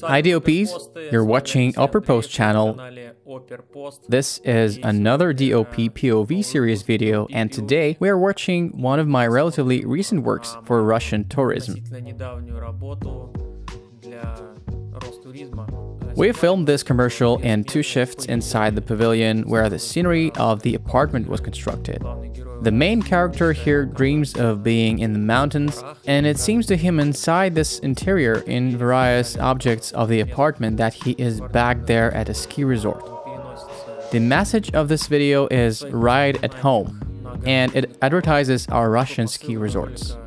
Hi DOPs, you're watching OPERPOST channel. This is another DOP POV series video, and today we are watching one of my relatively recent works for Russian tourism. We filmed this commercial in 2 shifts inside the pavilion where the scenery of the apartment was constructed. The main character here dreams of being in the mountains, and it seems to him inside this interior in various objects of the apartment that he is back there at a ski resort. The message of this video is "Ride at home," and it advertises our Russian ski resorts.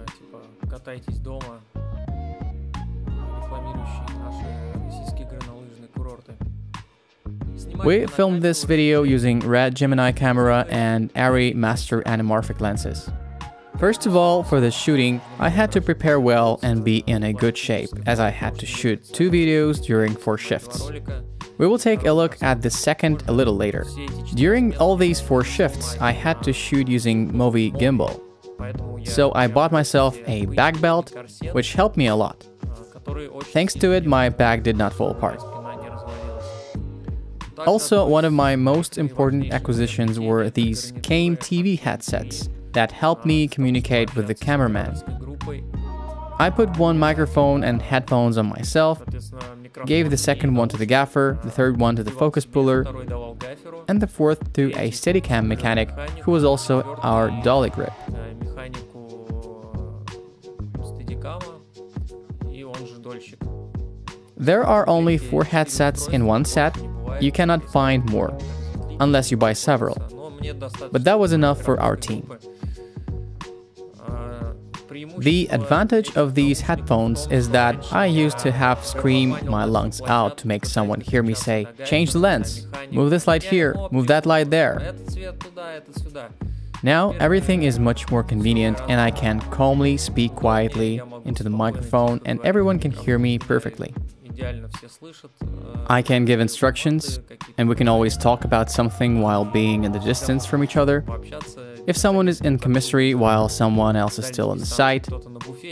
We filmed this video using Red Gemini camera and Arri Master Anamorphic lenses. First of all, for the shooting, I had to prepare well and be in a good shape, as I had to shoot 2 videos during 4 shifts. We will take a look at the second a little later. During all these 4 shifts, I had to shoot using Movi gimbal. So I bought myself a bag belt, which helped me a lot. Thanks to it, my bag did not fall apart. Also, one of my most important acquisitions were these Came TV headsets that helped me communicate with the cameraman. I put one microphone and headphones on myself, gave the second one to the gaffer, the third one to the focus puller, and the fourth to a Steadicam mechanic who was also our dolly grip. There are only 4 headsets in one set. You cannot find more, unless you buy several. But that was enough for our team. The advantage of these headphones is that I used to have scream my lungs out to make someone hear me say, "Change the lens, move this light here, move that light there." Now everything is much more convenient and I can calmly speak quietly into the microphone and everyone can hear me perfectly. I can give instructions, and we can always talk about something while being in the distance from each other. If someone is in commissary while someone else is still on the site,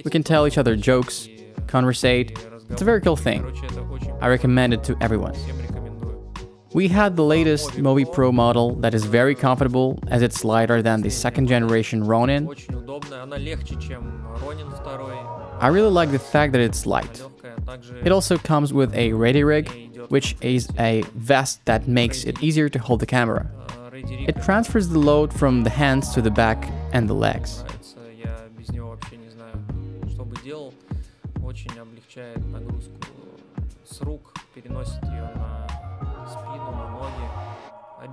we can tell each other jokes, conversate. It's a very cool thing. I recommend it to everyone. We had the latest Movi Pro model that is very comfortable as it's lighter than the 2nd generation Ronin. I really like the fact that it's light. It also comes with a ready rig, which is a vest that makes it easier to hold the camera. It transfers the load from the hands to the back and the legs.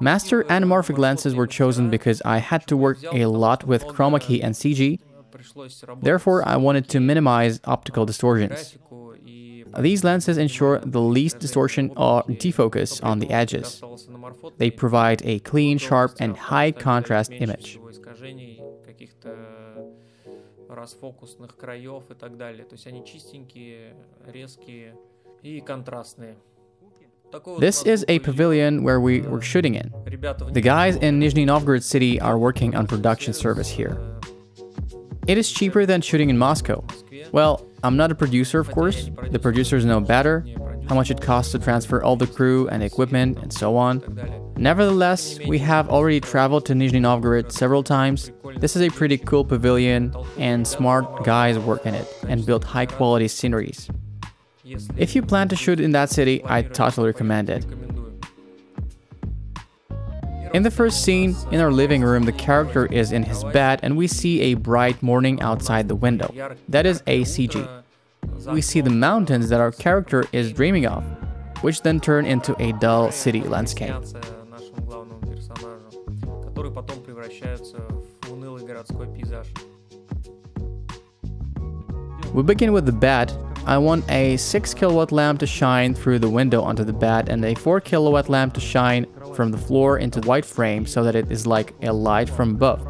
Master anamorphic lenses were chosen because I had to work a lot with chroma key and CG. Therefore, I wanted to minimize optical distortions. These lenses ensure the least distortion or defocus on the edges. They provide a clean, sharp, and high contrast image. This is a pavilion where we were shooting in. The guys in Nizhny Novgorod city are working on production service here. It is cheaper than shooting in Moscow. Well, I'm not a producer, of course. The producers know better, how much it costs to transfer all the crew and equipment and so on. Nevertheless, we have already traveled to Nizhny Novgorod several times. This is a pretty cool pavilion and smart guys work in it and build high-quality sceneries. If you plan to shoot in that city, I totally recommend it. In the first scene, in our living room, the character is in his bed and we see a bright morning outside the window. That is a CG. We see the mountains that our character is dreaming of, which then turn into a dull city landscape. We begin with the bed. I want a 6 kilowatt lamp to shine through the window onto the bed and a 4 kilowatt lamp to shine from the floor into the white frame so that it is like a light from above.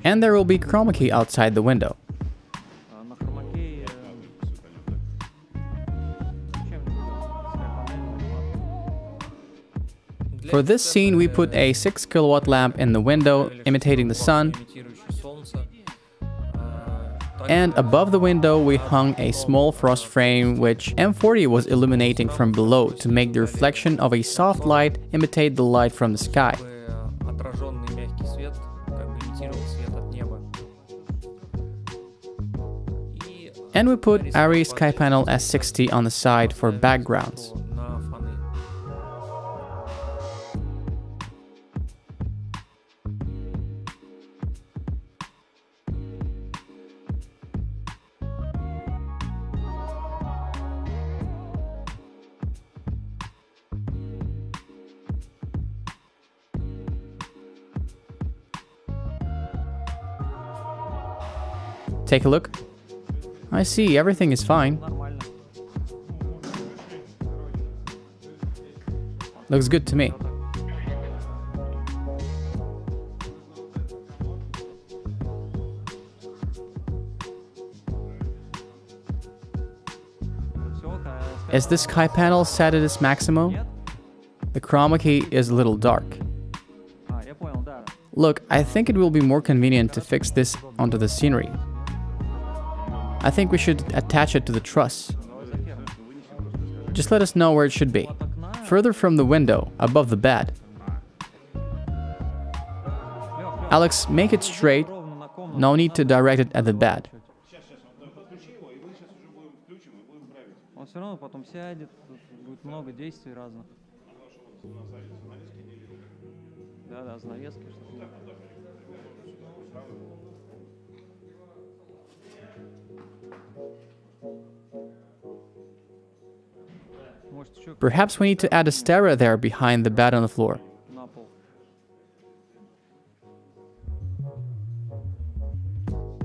And there will be chroma key outside the window. For this scene, we put a 6 kilowatt lamp in the window, imitating the sun. And above the window we hung a small frost frame which M40 was illuminating from below to make the reflection of a soft light imitate the light from the sky. And we put Arri Sky Panel S60 on the side for backgrounds. Take a look. I see, everything is fine. Looks good to me. Is the sky panel set at its maximum? The chroma key is a little dark. Look, I think it will be more convenient to fix this onto the scenery. I think we should attach it to the truss. Just let us know where it should be. Further from the window, above the bed. Alex, make it straight. No need to direct it at the bed. Perhaps we need to add a stera there behind the bed on the floor.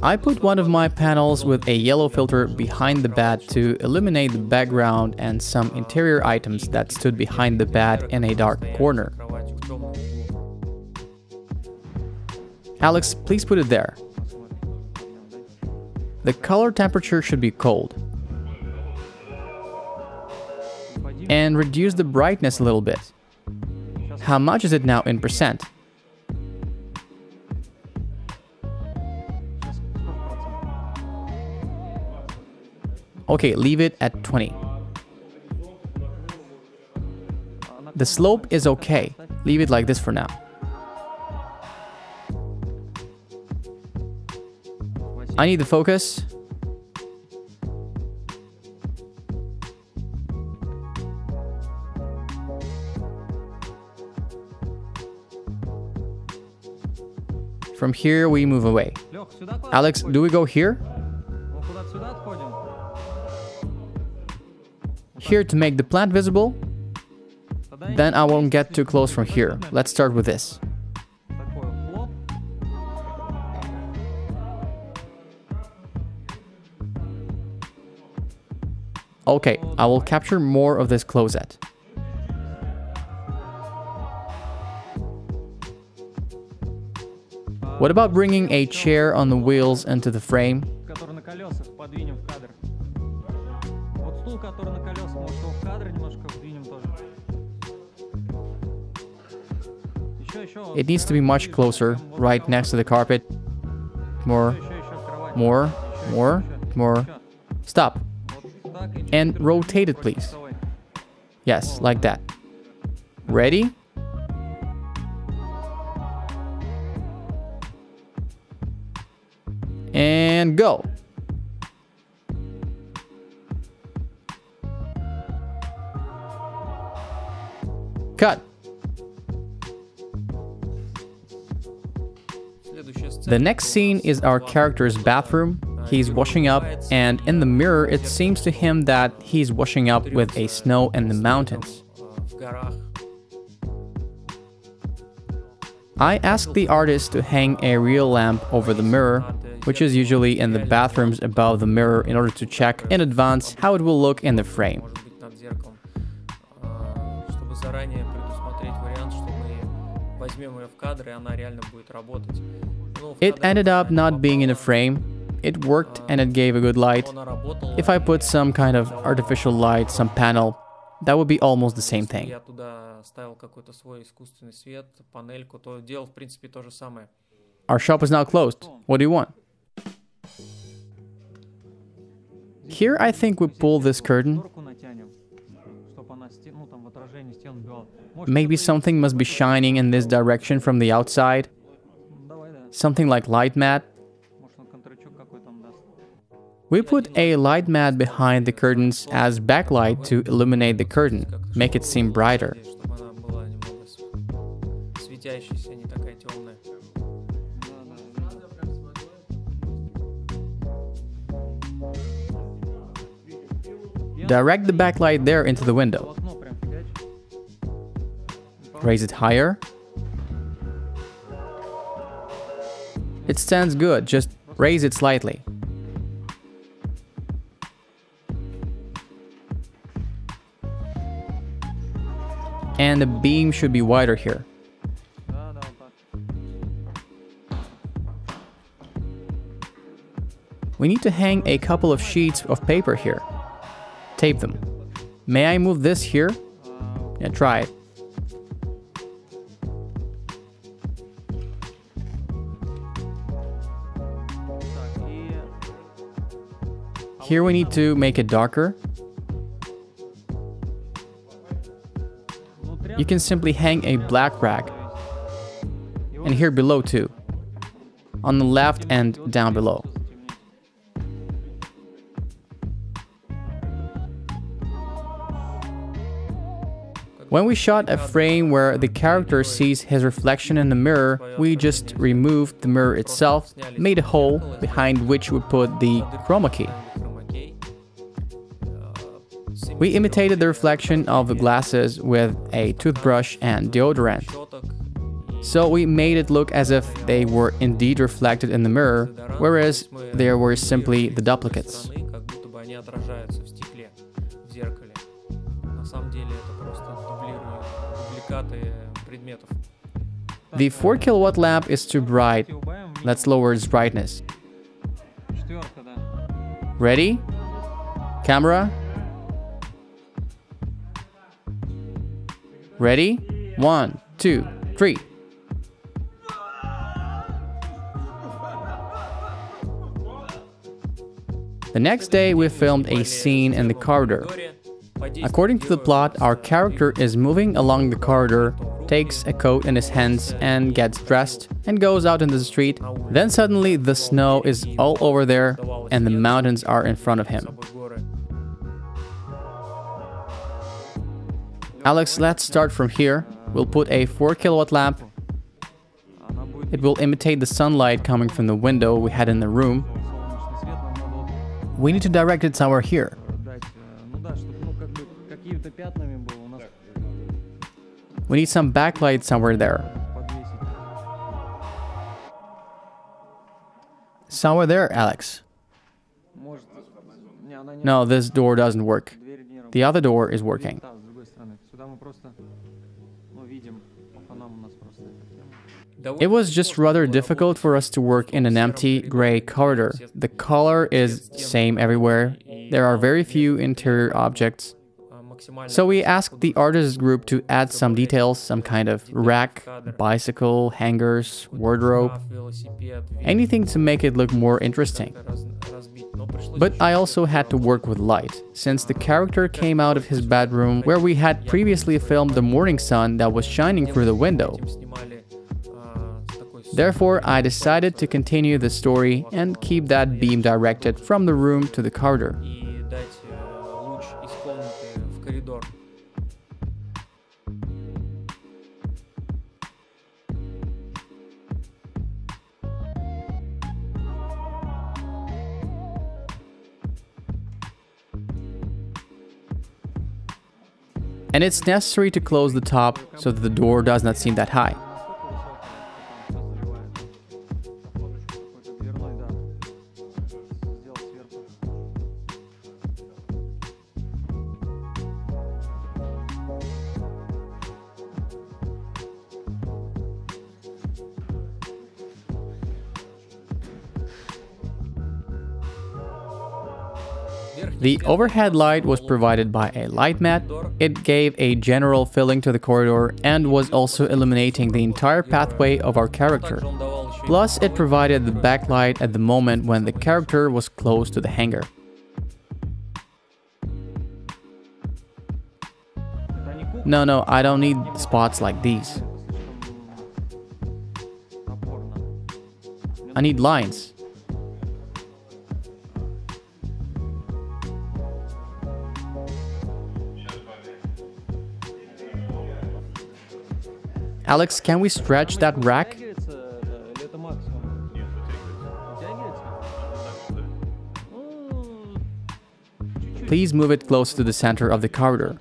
I put one of my panels with a yellow filter behind the bed to illuminate the background and some interior items that stood behind the bed in a dark corner. Alex, please put it there. The color temperature should be cold. And reduce the brightness a little bit. How much is it now in percent? Okay, leave it at 20. The slope is okay. Leave it like this for now. I need the focus. From here we move away. Alex, do we go here? Here to make the plant visible? Then I won't get too close from here. Let's start with this. Okay, I will capture more of this close-up. What about bringing a chair on the wheels into the frame? It needs to be much closer, right next to the carpet. More. Stop. And rotate it, please. Yes, like that. Ready? And go. Cut. The next scene is our character's bathroom. He's washing up, and in the mirror it seems to him that he's washing up with a snow in the mountains. I asked the artist to hang a real lamp over the mirror, which is usually in the bathrooms above the mirror, in order to check in advance how it will look in the frame. It ended up not being in a frame. It worked and it gave a good light. If I put some kind of artificial light, some panel, that would be almost the same thing. Our shop is now closed. What do you want? Here I think we pull this curtain. Maybe something must be shining in this direction from the outside. Something like light mat. We put a light mat behind the curtains as backlight to illuminate the curtain, make it seem brighter. Direct the backlight there into the window. Raise it higher. It stands good, just raise it slightly. And the beam should be wider here. We need to hang a couple of sheets of paper here. Tape them. May I move this here? Yeah, try it. Here we need to make it darker. You can simply hang a black rag. And here below too. On the left and down below. When we shot a frame where the character sees his reflection in the mirror, we just removed the mirror itself, made a hole behind which we put the chroma key. We imitated the reflection of the glasses with a toothbrush and deodorant. So we made it look as if they were indeed reflected in the mirror, whereas they were simply the duplicates. The 4 kilowatt lamp is too bright. Let's lower its brightness. Ready? Camera? Ready? 1, 2, 3. The next day we filmed a scene in the corridor. According to the plot, our character is moving along the corridor, takes a coat in his hands and gets dressed and goes out into the street. Then suddenly the snow is all over there and the mountains are in front of him. Alex, let's start from here. We'll put a 4 kilowatt lamp. It will imitate the sunlight coming from the window we had in the room. We need to direct it somewhere here. We need some backlight somewhere there. Somewhere there, Alex. No, this door doesn't work. The other door is working. It was just rather difficult for us to work in an empty gray corridor. The color is same everywhere. There are very few interior objects. So we asked the artists group to add some details, some kind of rack, bicycle, hangers, wardrobe, anything to make it look more interesting. But I also had to work with light, since the character came out of his bedroom where we had previously filmed the morning sun that was shining through the window. Therefore, I decided to continue the story and keep that beam directed from the room to the corridor. And it's necessary to close the top so that the door does not seem that high. The overhead light was provided by a light mat. It gave a general filling to the corridor and was also illuminating the entire pathway of our character. Plus, it provided the backlight at the moment when the character was close to the hangar. No, I don't need spots like these. I need lines. Alex, can we stretch that rack? Please move it close to the center of the corridor.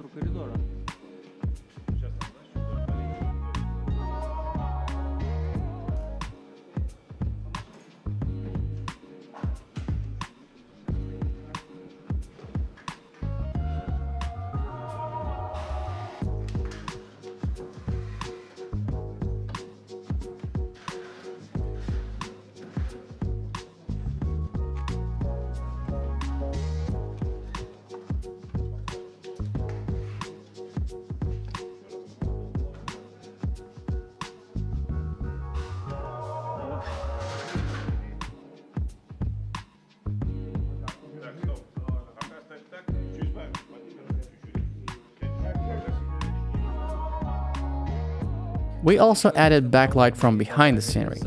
We also added backlight from behind the scenery.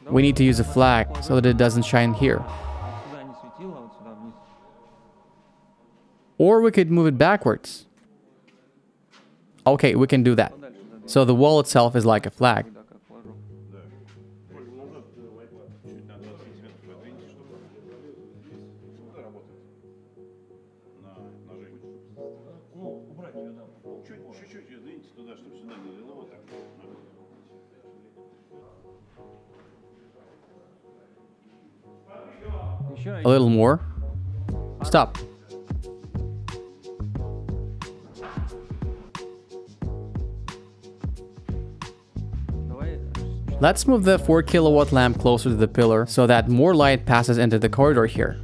We need to use a flag so that it doesn't shine here. Or we could move it backwards. Okay, we can do that. So the wall itself is like a flag. A little more. Stop. Let's move the 4 kilowatt lamp closer to the pillar so that more light passes into the corridor here.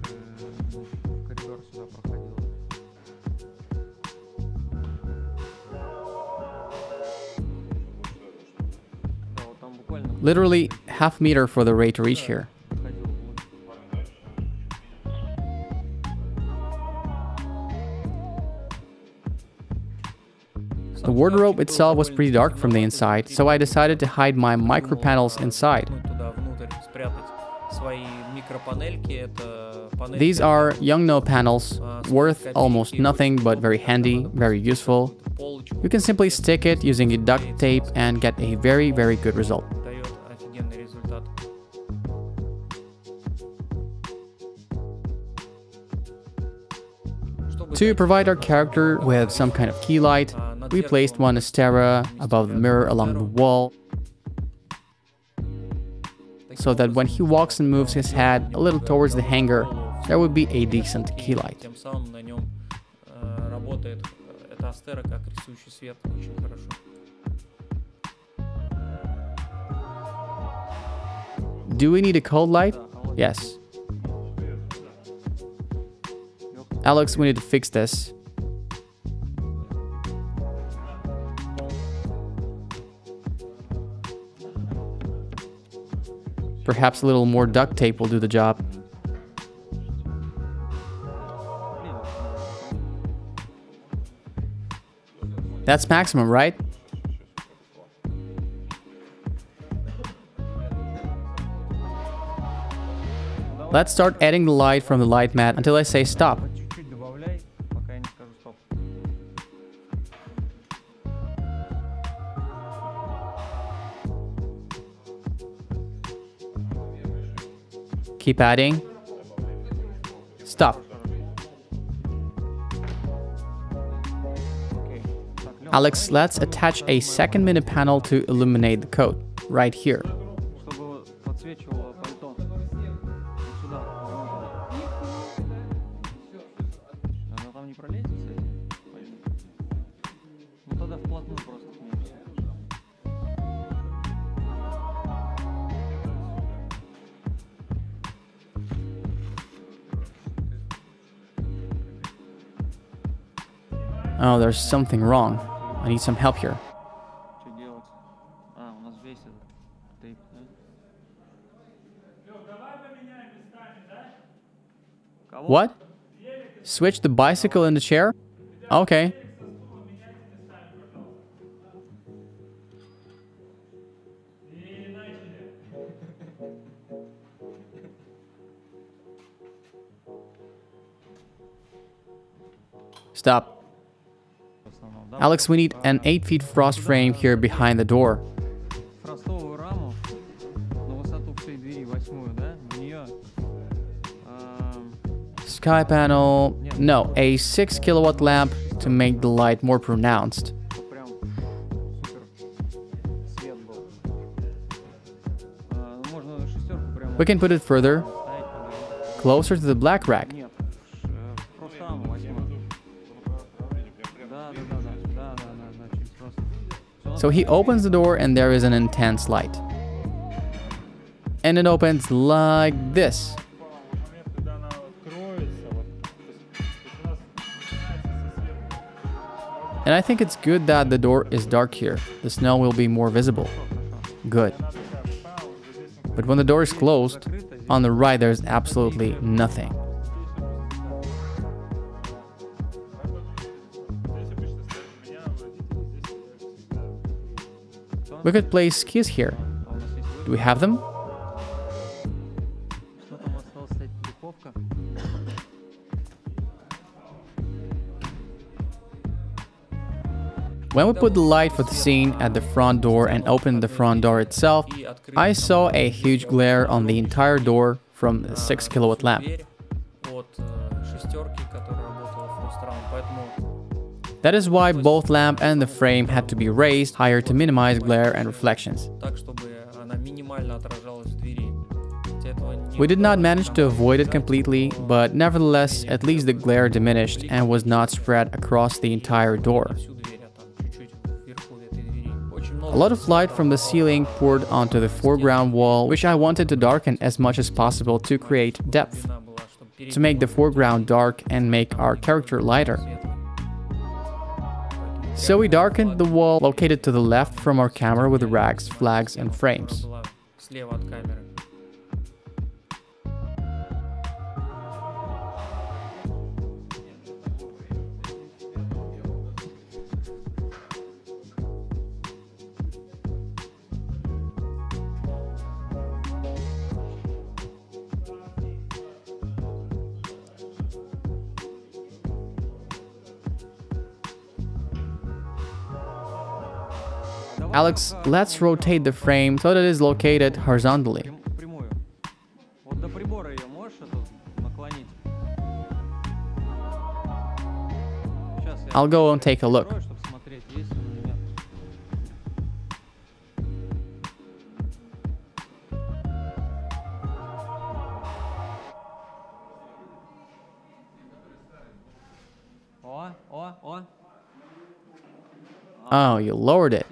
Literally half a meter for the ray to reach here. The wardrobe itself was pretty dark from the inside, so I decided to hide my micro panels inside. These are Yongno panels, worth almost nothing but very handy, very useful. You can simply stick it using a duct tape and get a very good result. To provide our character with some kind of key light, we placed one Astera above the mirror along the wall, so that when he walks and moves his head a little towards the hanger, there would be a decent key light. Do we need a cold light? Yes. Alex, we need to fix this. Perhaps a little more duct tape will do the job. That's maximum, right? Let's start adding the light from the light mat until I say stop. Keep adding. Stop. Alex, let's attach a second mini panel to illuminate the coat, right here. Oh, there's something wrong. I need some help here. What? Switch the bicycle in the chair? Okay. Stop. Alex, we need an 8 feet frost frame here behind the door. Sky panel, no, a 6 kilowatt lamp to make the light more pronounced. We can put it further, closer to the black rack. So he opens the door and there is an intense light. And it opens like this. And I think it's good that the door is dark here. The snow will be more visible. Good. But when the door is closed, on the right there's absolutely nothing. We could place skis here. Do we have them? When we put the light for the scene at the front door and opened the front door itself, I saw a huge glare on the entire door from the 6 kilowatt lamp. That is why both lamp and the frame had to be raised higher to minimize glare and reflections. We did not manage to avoid it completely, but nevertheless, at least the glare diminished and was not spread across the entire door. A lot of light from the ceiling poured onto the foreground wall, which I wanted to darken as much as possible to create depth, to make the foreground dark and make our character lighter. So we darkened the wall located to the left from our camera with the racks, flags and frames. Alex, let's rotate the frame so that it is located horizontally. I'll go and take a look. Oh, you lowered it.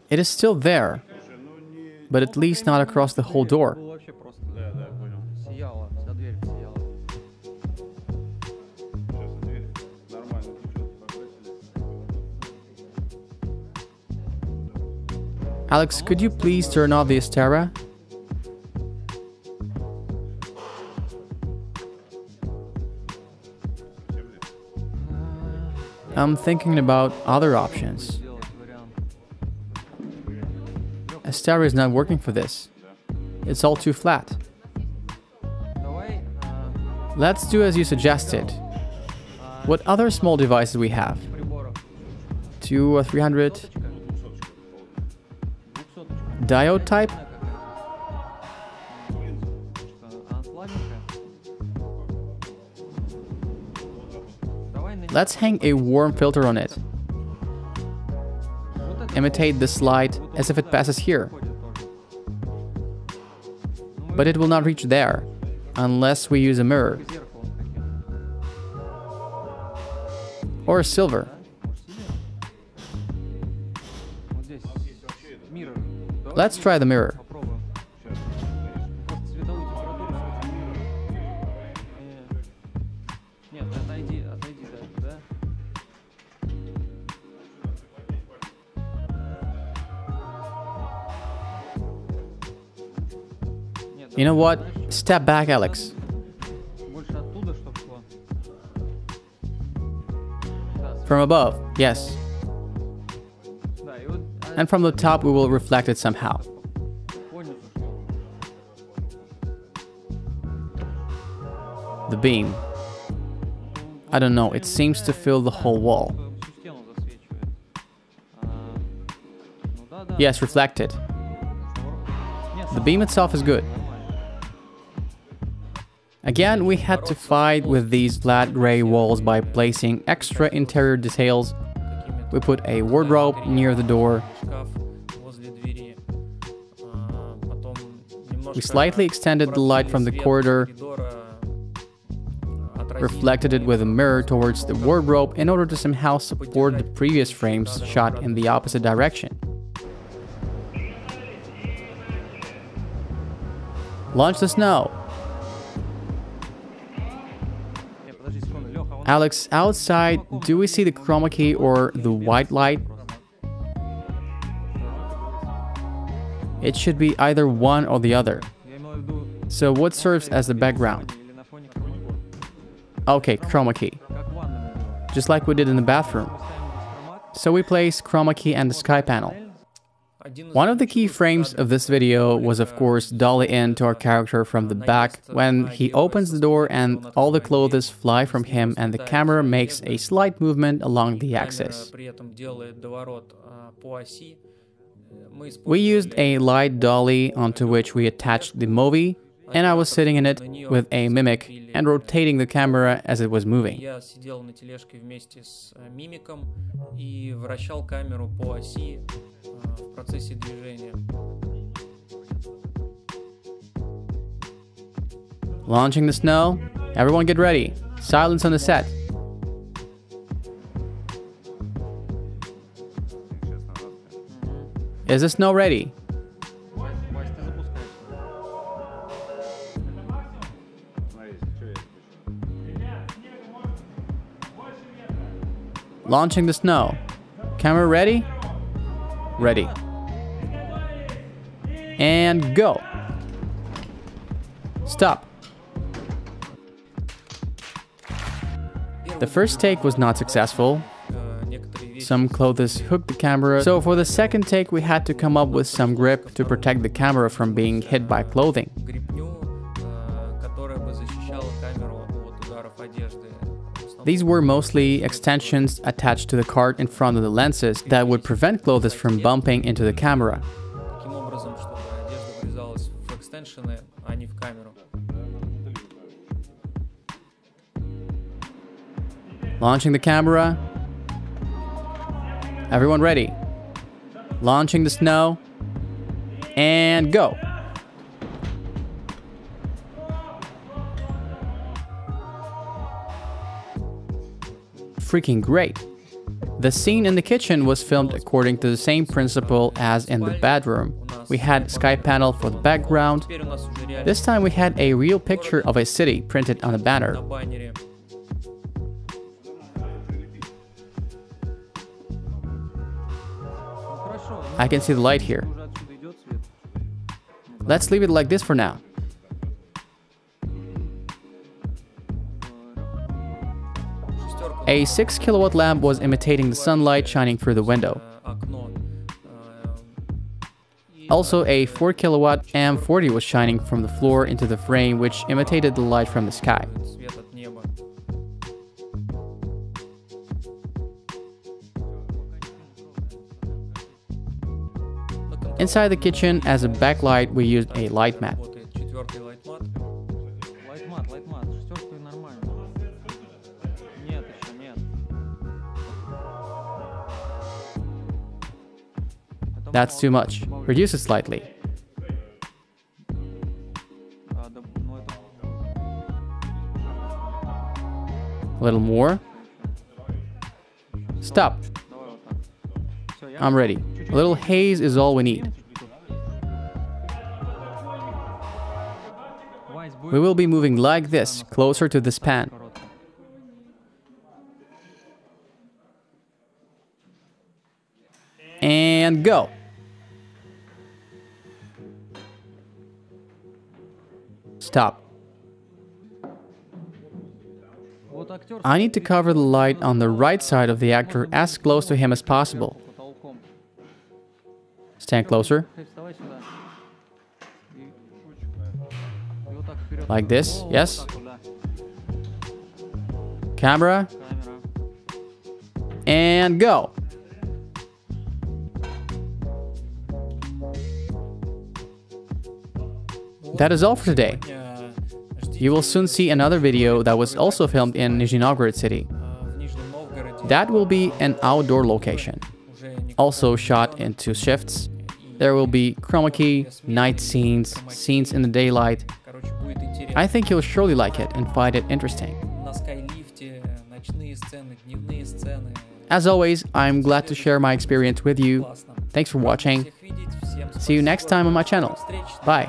It is still there, but at least not across the whole door. Alex, could you please turn off the Astera? I'm thinking about other options. Astera is not working for this. It's all too flat. Let's do as you suggested. What other small devices we have? 2 or 300? Diode type? Let's hang a warm filter on it. Imitate this light as if it passes here. But it will not reach there, unless we use a mirror. Or a silver. Let's try the mirror. You know what? Step back, Alex. From above, yes. And from the top we will reflect it somehow. The beam. I don't know, it seems to fill the whole wall. Yes, reflected. The beam itself is good. Again, we had to fight with these flat gray walls by placing extra interior details. We put a wardrobe near the door. We slightly extended the light from the corridor, reflected it with a mirror towards the wardrobe in order to somehow support the previous frames shot in the opposite direction. Launch the snow. Alex, outside, do we see the chroma key or the white light? It should be either one or the other. So what serves as the background? Okay, chroma key. Just like we did in the bathroom. So we place chroma key and the sky panel. One of the key frames of this video was of course dolly in to our character from the back when he opens the door and all the clothes fly from him and the camera makes a slight movement along the axis. We used a light dolly onto which we attached the movie, and I was sitting in it with a mimic and rotating the camera as it was moving. Launching the snow. Everyone get ready. Silence on the set. Is the snow ready? Launching the snow. Camera ready? Ready. And go. Stop. The first take was not successful. Some clothes hooked the camera, so for the second take we had to come up with some grip to protect the camera from being hit by clothing. These were mostly extensions attached to the cart in front of the lenses that would prevent clothes from bumping into the camera. Launching the camera. Everyone ready. Launching the snow. And go. Freaking great. The scene in the kitchen was filmed according to the same principle as in the bedroom. We had sky panel for the background. This time we had a real picture of a city printed on a banner. I can see the light here. Let's leave it like this for now. A 6 kilowatt lamp was imitating the sunlight shining through the window. Also, a 4 kilowatt M40 was shining from the floor into the frame, which imitated the light from the sky. Inside the kitchen, as a backlight, we used a light mat. That's too much. Reduce it slightly. A little more. Stop. I'm ready. A little haze is all we need. We will be moving like this, closer to this pan. And go. Stop. I need to cover the light on the right side of the actor as close to him as possible. Stand closer. Like this, yes. Camera. And go. That is all for today. You will soon see another video that was also filmed in Nizhny Novgorod city. That will be an outdoor location, also shot in 2 shifts. There will be chroma key, night scenes, scenes in the daylight. I think you'll surely like it and find it interesting. As always, I'm glad to share my experience with you. Thanks for watching. See you next time on my channel. Bye.